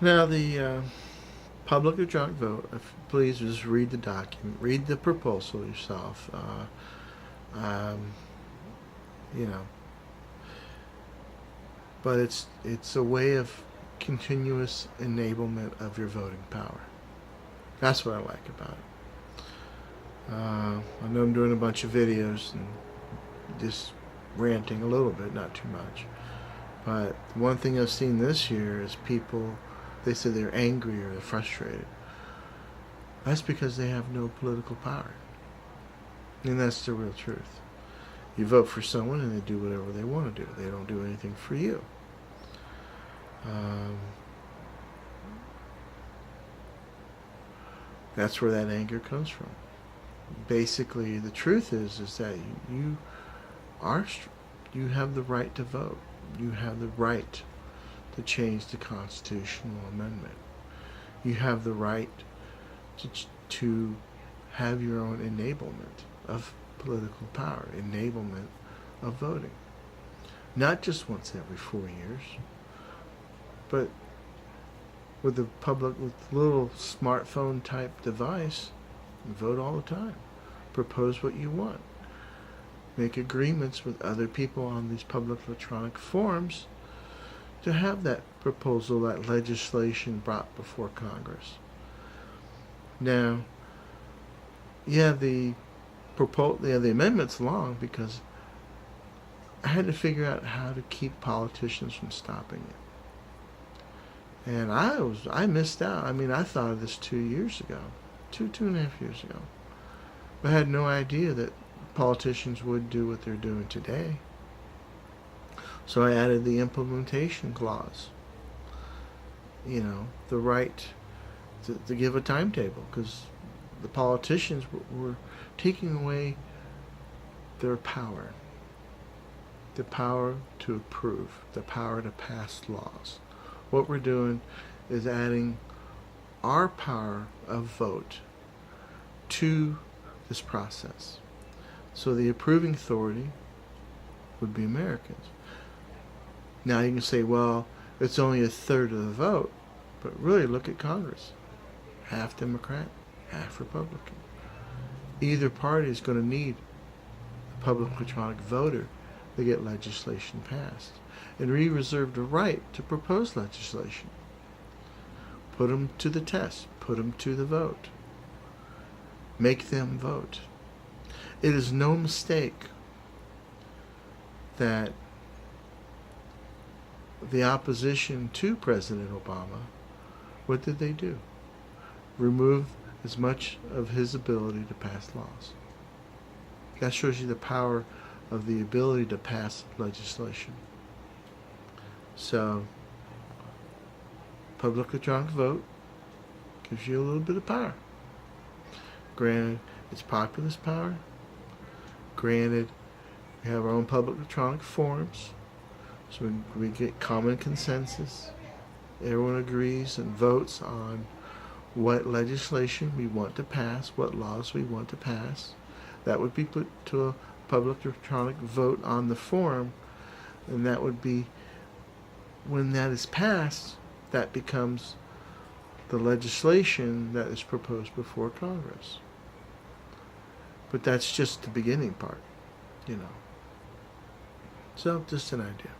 Now, the public electronic vote, please just read the document, read the proposal yourself. Um, you know, but it's a way of continuous enablement of your voting power. That's what I like about it. I know I'm doing a bunch of videos and just ranting a little bit, not too much. But one thing I've seen this year is people, they say they're angry or they're frustrated. That's because they have no political power. And that's the real truth. You vote for someone and they do whatever they want to do. They don't do anything for you. That's where that anger comes from. Basically, the truth is that you are, you have the right to vote. You have the right to change the constitutional amendment. You have the right to have your own enablement of political power, enablement of voting. Not just once every 4 years, but with the public, with little smartphone type device, vote all the time. Propose what you want. Make agreements with other people on these public electronic forums to have that proposal, that legislation brought before Congress. Now, the amendment's long because I had to figure out how to keep politicians from stopping it. And I missed out. I mean, I thought of this 2 years ago, two and a half years ago. I had no idea that politicians would do what they're doing today. So I added the implementation clause. The right to give a timetable, because the politicians were taking away their power. The power to approve, the power to pass laws. What we're doing is adding our power of vote to this process. So the approving authority would be Americans. Now you can say, well, it's only a third of the vote, but really look at Congress. Half Democrat, half Republican. Either party is going to need a public electronic voter to get legislation passed. And we reserve the right to propose legislation. Put them to the test. Put them to the vote. Make them vote. It is no mistake that the opposition to President Obama, what did they do? Remove as much of his ability to pass laws. That shows you the power of the ability to pass legislation. So, public electronic vote gives you a little bit of power. Granted, it's populist power. Granted, we have our own public electronic forums, so we get common consensus. Everyone agrees and votes on what legislation we want to pass, what laws we want to pass. That would be put to a public electronic vote on the forum, and that would be, when that is passed, that becomes the legislation that is proposed before Congress. But that's just the beginning part, So, just an idea.